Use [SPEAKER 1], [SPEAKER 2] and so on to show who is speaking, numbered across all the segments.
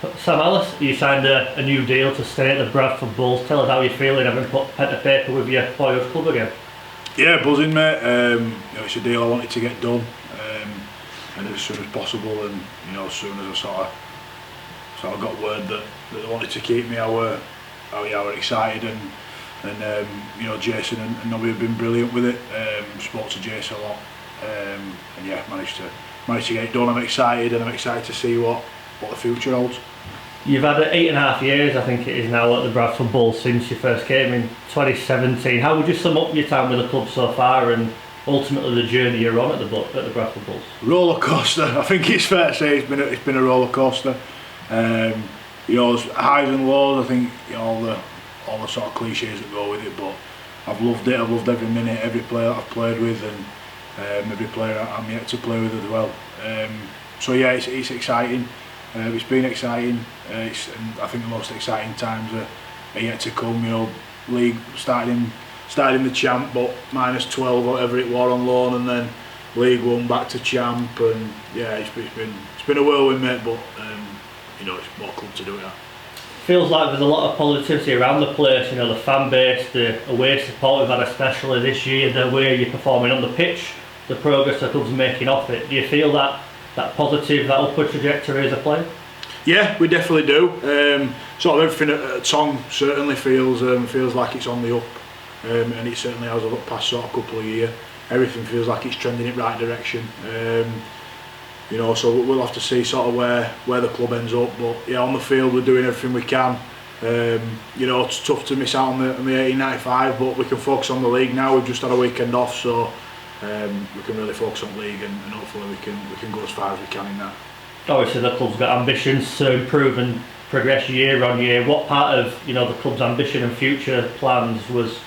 [SPEAKER 1] Sam Hallas, you signed a new deal to stay at the Bradford Bulls. Tell us how you're feeling having put pen to paper with your boyhood club again.
[SPEAKER 2] Yeah, buzzing, mate. It's a deal I wanted to get done, and as soon as possible. And as soon as I sort of got word that they wanted to keep me, I were excited. And Jason and Nobby have been brilliant with it. Spoke to Jason a lot, and yeah, managed to get it done. I'm excited, and I'm excited to see what the future holds.
[SPEAKER 1] You've had 8.5 years, I think it is now, at the Bradford Bulls since you first came in 2017. How would you sum up your time with the club so far, and ultimately the journey you're on at the Bradford Bulls?
[SPEAKER 2] Roller coaster. I think it's fair to say it's been a roller coaster. There's highs and lows. I think all the sort of cliches that go with it, but I've loved it. I've loved every minute, every player that I've played with, and every player I'm yet to play with as well. So yeah, it's exciting. It's been exciting. And I think the most exciting times are yet to come. League started in the champ, but -12 whatever it was on loan, and then League One back to champ, and yeah, it's been a whirlwind, mate. But it's more club to do it at.
[SPEAKER 1] Feels like there's a lot of positivity around the place. The fan base, the away support we've had, especially this year, the way you're performing on the pitch, the progress the club's making off it. Do you feel that positive, that upward trajectory as a player?
[SPEAKER 2] Yeah, we definitely do. Sort of everything at Tong certainly feels like it's on the up, and it certainly has. I look past sort of couple of years, everything feels like it's trending in the right direction. So we'll have to see sort of where the club ends up. But yeah, on the field we're doing everything we can. It's tough to miss out on the 1895, but we can focus on the league now. We've just had a weekend off, so we can really focus on league, and hopefully we can go as far as we can in that.
[SPEAKER 1] Obviously the club's got ambitions to improve and progress year on year. What part of the club's ambition and future plans was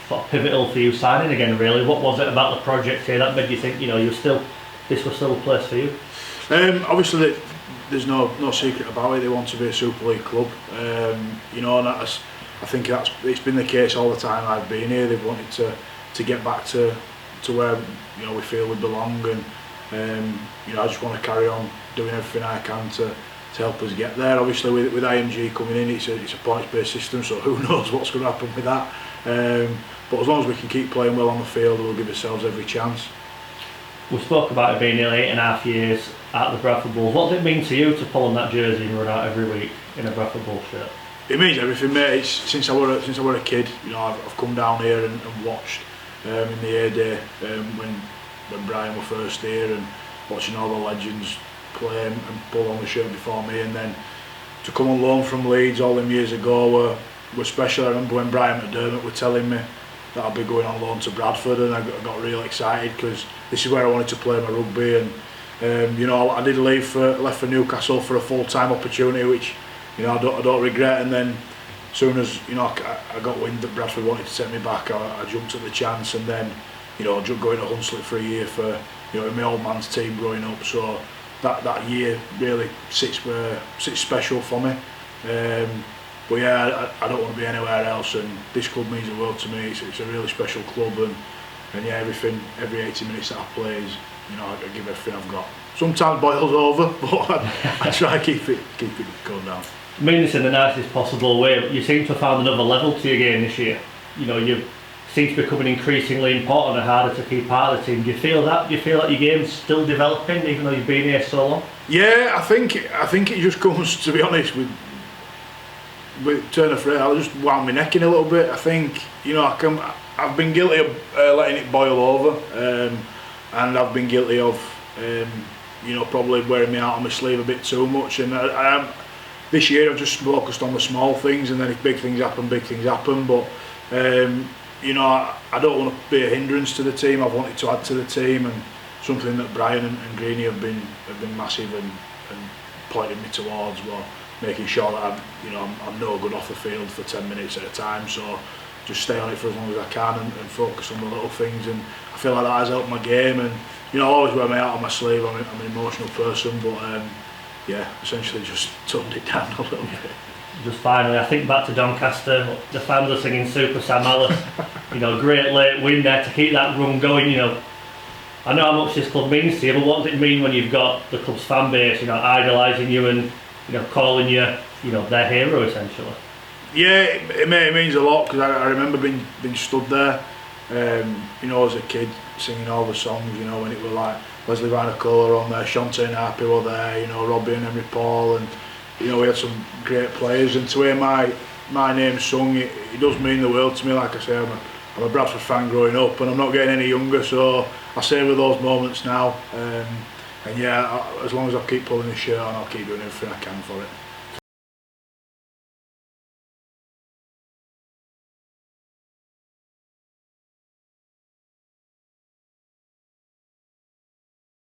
[SPEAKER 1] sort of pivotal for you signing again, really? What was it about the project here that made you think this was still a place for you?
[SPEAKER 2] Obviously there's no secret about it. They want to be a Super League club, and I think it's been the case all the time I've been here. They've wanted to get back to where we feel we belong, and I just want to carry on doing everything I can to help us get there. Obviously with IMG coming in, it's a points-based system, so who knows what's going to happen with that. But as long as we can keep playing well on the field, we'll give ourselves every chance.
[SPEAKER 1] We spoke about it being nearly 8.5 years at the Bradford Bulls. What does it mean to you to pull on that jersey and run out every week in a Bradford Bulls shirt?
[SPEAKER 2] It means everything, mate. Since I were a kid, I've come down here and watched in the heyday when Brian were first here, and watching all the legends play and pull on the shirt before me, and then to come on loan from Leeds all them years ago were special. I remember when Brian McDermott were telling me that I'd be going on loan to Bradford, and I got real excited because this is where I wanted to play my rugby. And I did left for Newcastle for a full-time opportunity, which I don't regret. And then as soon as I got wind that Bradford wanted to take me back, I jumped at the chance, and then going to Hunslet for a year for in my old man's team growing up. So that year really sits special for me. But yeah, I don't want to be anywhere else, and this club means the world to me. It's a really special club, and yeah, every 80 minutes that I play is, I give everything I've got. Sometimes boils over, but I try to keep it going down.
[SPEAKER 1] I mean this in the nicest possible way. You seem to have found another level to your game this year. You seem to be becoming increasingly important and harder to keep part of the team. Do you feel that? Do you feel like your game's still developing, even though you've been here so long?
[SPEAKER 2] Yeah, I think it just comes, to be honest, with Turner Fraser. I'll just wound my neck in a little bit. I think I've been guilty of letting it boil over, and I've been guilty of probably wearing me out on my sleeve a bit too much. And this year I've just focused on the small things, and then if big things happen, big things happen. But I don't want to be a hindrance to the team. I've wanted to add to the team, and something that Brian and Greeny have been massive and pointed me towards. Well, making sure that I'm no good off the field for 10 minutes at a time. So just stay on it for as long as I can and focus on the little things. And I feel like that has helped my game. And I always wear my heart on my sleeve. I'm an emotional person, but yeah, essentially just toned it down a little bit.
[SPEAKER 1] Just finally, I think back to Doncaster, the fans are singing Super Sam Hallas. Great late win there to keep that run going. I know how much this club means to you, but what does it mean when you've got the club's fan base, idolising you and calling you, their hero essentially.
[SPEAKER 2] Yeah, it means a lot because I remember being stood there, as a kid singing all the songs, when it were like Leslie Vinocola on there, Shantae Harpy were there, Robbie and Henry Paul, and we had some great players, and to hear my name sung, it does mean the world to me. Like I say, I'm a Bradford fan growing up, and I'm not getting any younger, so I savour those moments now. And yeah, as long as I keep pulling the shirt on, I'll keep doing everything I can for it.